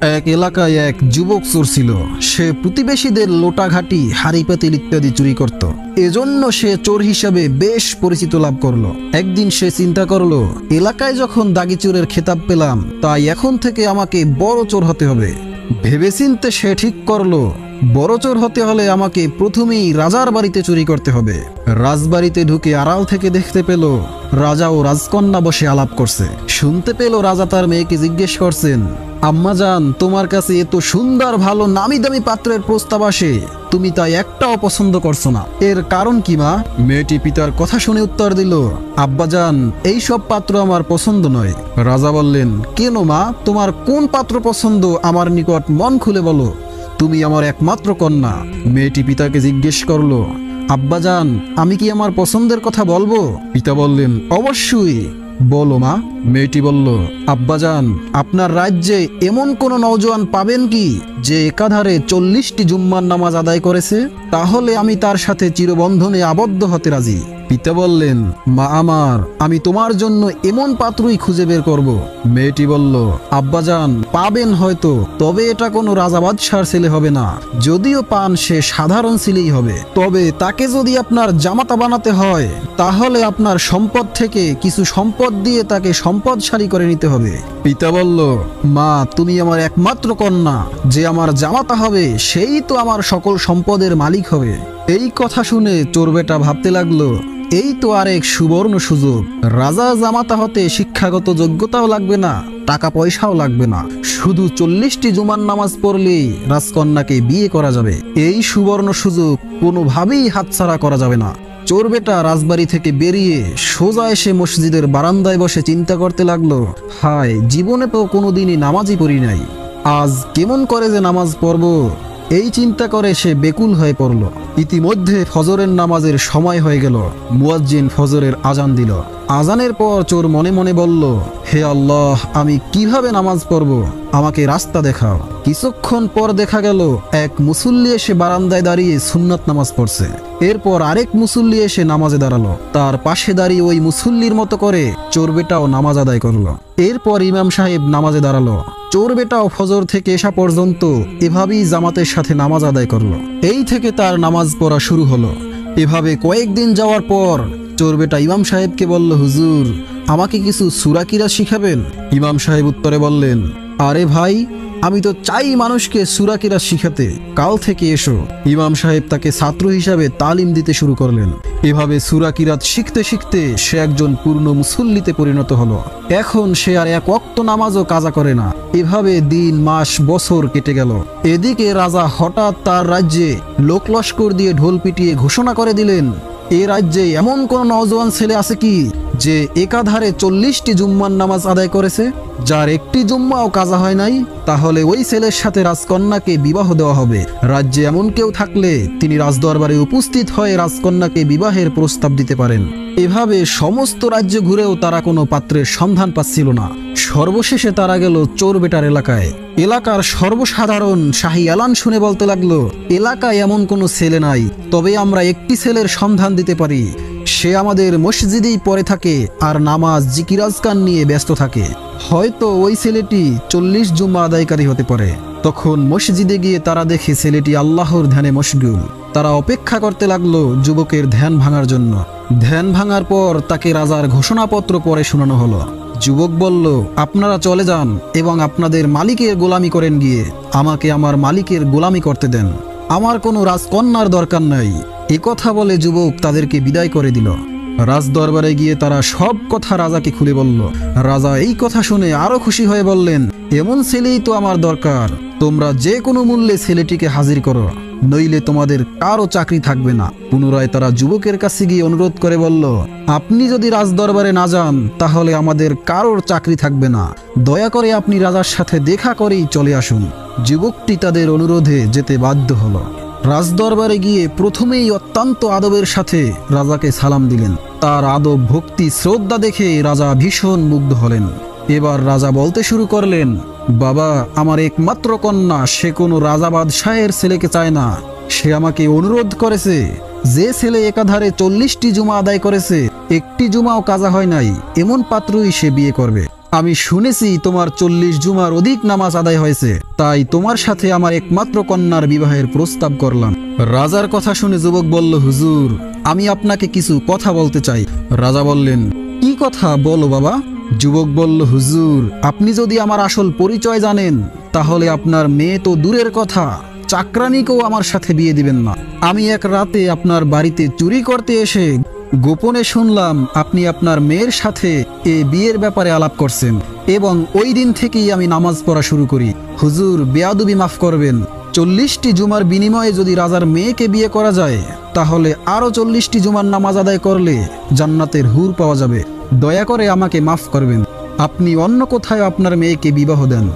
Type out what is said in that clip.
এক এলাকায় এক যুবক চোর ছিল। সে প্রতিবেশীদের লোটাঘাটি হাড়ি পাতিল ইত্যাদি চুরি করত। এজন্য সে চোর হিসাবে বেশ পরিচিত লাভ করলো। একদিন সে চিন্তা করলো, এলাকায় যখন দাগি চোরের খেতাব পেলাম, তাই এখন থেকে আমাকে বড় চোর হতে হবে। ভেবেচিন্তে সে ঠিক করলো, বড় চোর হতে হলে আমাকে প্রথমেই রাজার বাড়িতে চুরি করতে হবে। রাজবাড়িতে ঢুকে আড়াল থেকে দেখতে পেল রাজা ও রাজকন্যা বসে আলাপ করছে। শুনতে পেল রাজা তার মেয়েকে জিজ্ঞেস করছেন, আম্মাজান, তোমার কাছে এত সুন্দর ভালো নামি দামি পাত্রের প্রস্তাব আসে, তুমি তাই একটাও পছন্দ করছো না, এর কারণ কি মা? মেয়েটি পিতার কথা শুনে উত্তর দিল, আব্বাজান, এই সব পাত্র আমার পছন্দ নয়। রাজা বললেন, কেন মা, তোমার কোন পাত্র পছন্দ আমার নিকট মন খুলে বলো, তুমি আমার একমাত্র কন্যা। মেয়েটি পিতাকে জিজ্ঞেস করলো, আব্বাজান, আমি কি আমার পছন্দের কথা বলবো? পিতা বললেন, অবশ্যই বলো মা। মেয়েটি বলল, আব্বাজান, আপনার রাজ্যে এমন কোন নওজোয়ান পাবেন কি যে একাধারে 40টি জুম্মার নামাজ আদায় করেছে? তাহলে আমি তার সাথে চিরবন্ধনে আবদ্ধ হতে রাজি। পিতা বললেন, মা আমার, আমি তোমার জন্য এমন পাত্রই খুঁজে বের করব। মেয়েটি বলল, আব্বাজান, পাবেন হয়তো, তবে এটা কোনো রাজা বাদশার ছেলে হবে না। যদিও পান, সে সাধারণ ছেলেই হবে। তবে তাকে যদি আপনার জামাতা বানাতে হয়, তাহলে আপনার সম্পদ থেকে কিছু সম্পদ দিয়ে তাকে সম্পদশালী করে নিতে হবে। পিতা বলল, মা, তুমি আমার একমাত্র কন্যা, যে আমার জামাতা হবে সেই তো আমার সকল সম্পদের মালিক হবে। এই কথা শুনে চোর বেটা ভাবতে লাগলো, এই তো আরেক সুবর্ণ সুযোগ। রাজা জামাতা হতে শিক্ষাগত যোগ্যতাও লাগবে না, টাকা পয়সাও লাগবে না, শুধু 40টি জুমার নামাজ পড়লেই রাজকন্যাকে বিয়ে করা যাবে। এই সুবর্ণ সুযোগ কোনোভাবেই হাতছাড়া করা যাবে না। চোর বেটা রাজবাড়ি থেকে বেরিয়ে সোজা এসে মসজিদের বারান্দায় বসে চিন্তা করতে লাগলো, হায়, জীবনে তো কোনোদিনই নামাজই পড়ি নাই, আজ কেমন করে যে নামাজ পড়ব। এই চিন্তা করে সে বেকুল হয়ে পড়ল। ইতিমধ্যে ফজরের নামাজের সময় হয়ে গেল। মুয়াজ্জিন ফজরের আজান দিল। আজানের পর চোর মনে মনে বলল, হে আল্লাহ, আমি কিভাবে নামাজ পড়ব, আমাকে রাস্তা দেখাও। কিছুক্ষণ পর দেখা গেল এক মুসল্লি এসে বারান্দায় দাঁড়িয়ে সুন্নাত নামাজ পড়ছে। এরপর আরেক মুসল্লি এসে নামাজে দাঁড়ালো। তার পাশে দাঁড়িয়ে ওই মুসল্লির মতো করে চোর বেটাও নামাজ আদায় করলো। এরপর ইমাম সাহেব নামাজে দাঁড়ালো। চোর বেটাও ফজর থেকে এসা পর্যন্ত এভাবেই জামাতের সাথে নামাজ আদায় করলো। এই থেকে তার নামাজ পড়া শুরু হলো। এভাবে কয়েকদিন যাওয়ার পর চোর বেটা ইমাম সাহেবকে বলল, হুজুর, আমাকে কিছু সূরা কিরাত শিখাবেন? ইমাম সাহেব উত্তরে বললেন, আরে ভাই, আমি তো চাই মানুষকে সূরা কিরাত শিখাতে, কাল থেকে এসো। ইমাম সাহেব তাকে ছাত্র হিসাবে তালিম দিতে শুরু করলেন। এভাবে সূরা কিরাত শিখতে শিখতে সে একজন পূর্ণ মুসল্লিতে পরিণত হলো। এখন সে আর এক ওয়াক্ত নামাজও কাজা করে না। এভাবে দিন, মাস, বছর কেটে গেল। এদিকে রাজা হঠাৎ তার রাজ্যে লোকলস্কর দিয়ে ঢোল পিটিয়ে ঘোষণা করে দিলেন, এ রাজ্যে এমন কোন নওজোয়ান ছেলে আছে কি যে একাধারে 40টি জুম্মার নামাজ আদায় করেছে? যার একটি জুম্মাও কাজা হয় নাই, তাহলে ওই ছেলের সাথে রাজকন্যাকে বিবাহ দেওয়া হবে। রাজ্যে এমন কেউ থাকলে তিনি রাজদরবারে উপস্থিত হয়ে রাজকন্যাকে বিবাহের প্রস্তাব দিতে পারেন। এভাবে সমস্ত রাজ্য ঘুরেও তারা কোনো পাত্রের সন্ধান পাচ্ছিল না। সর্বশেষে তারা গেল চোর বেটার এলাকায়। এলাকার সর্বসাধারণ শাহী এলান শুনে বলতে লাগলো, এলাকায় এমন কোনো ছেলে নাই, তবে আমরা একটি ছেলের সন্ধান দিতে পারি। সে আমাদের মসজিদেই পড়ে থাকে আর নামাজ, জিকির, আজকার নিয়ে ব্যস্ত থাকে। হয়তো ওই ছেলেটি 40 জুম্মা আদায়কারী হতে পারে। তখন মসজিদে গিয়ে তারা দেখে ছেলেটি আল্লাহর ধ্যানে মশগুল। তারা অপেক্ষা করতে লাগলো যুবকের ধ্যান ভাঙার জন্য। ধ্যান ভাঙার পর তাকে রাজার ঘোষণাপত্র পড়ে শোনানো হলো। যুবক বলল, আপনারা চলে যান এবং আপনাদের মালিকের গোলামি করেন গিয়ে। আমাকে আমার মালিকের গোলামি করতে দেন, আমার কোনো রাজকন্যার দরকার নাই। একথা বলে যুবক তাদেরকে বিদায় করে দিল। রাজদরবারে গিয়ে তারা সব কথা রাজাকে খুলে বলল। রাজা এই কথা শুনে আরো খুশি হয়ে বললেন, এমন ছেলেই তো আমার দরকার। তোমরা যে কোনো মূল্যে ছেলেটিকে হাজির করো, নইলে তোমাদের কারো চাকরি থাকবে না। পুনরায় তারা যুবকের কাছে গিয়ে অনুরোধ করে বলল, আপনি যদি রাজদরবারে না যান, তাহলে আমাদের কারোর চাকরি থাকবে না। দয়া করে আপনি রাজার সাথে দেখা করেই চলে আসুন। যুবকটি তাদের অনুরোধে যেতে বাধ্য হলো। রাজদরবারে গিয়ে প্রথমেই অত্যন্ত আদবের সাথে রাজাকে সালাম দিলেন। তার আদব, ভক্তি, শ্রদ্ধা দেখে রাজা ভীষণ মুগ্ধ হলেন। এবার রাজা বলতে শুরু করলেন, বাবা, আমার একমাত্র কন্যা, সে কোনো রাজা বাদশাহের ছেলেকে চায় না। সে আমাকে অনুরোধ করেছে, যে ছেলে একাধারে 40টি জুমা আদায় করেছে, একটি জুমাও কাজা হয় নাই, এমন পাত্রই সে বিয়ে করবে। আমি শুনেছি তোমার 40 জুমার অধিক নামাজ আদায় হয়েছে, তাই তোমার সাথে আমার একমাত্র কন্যার বিবাহের প্রস্তাব করলাম। রাজার কথা শুনে যুবক বলল, হুজুর, আমি আপনাকে কিছু কথা বলতে চাই। রাজা বললেন, কি কথা বলো বাবা? যুবক বলল, হুজুর, আপনি যদি আমার আসল পরিচয় জানেন তাহলে আপনার মেয়ে তো দূরের কথা, চাকরানিকেও আমার সাথে বিয়ে দিবেন না। আমি এক রাতে আপনার বাড়িতে চুরি করতে এসে গোপনে শুনলাম আপনি আপনার মেয়ের সাথে এ বিয়ের ব্যাপারে আলাপ করছেন, এবং ওই দিন থেকেই আমি নামাজ পড়া শুরু করি। হুজুর, বেয়াদবি মাফ করবেন। 40টি জুমার বিনিময়ে যদি রাজার মেয়েকে বিয়ে করা যায় তাহলে আরো 40টি জুমার নামাজ আদায় করলে জান্নাতের হুর পাওয়া যাবে। দয়া করে আমাকে মাফ করবেন। আপনি অন্য কোথায় আপনার মেয়েকে বিবাহ দেন।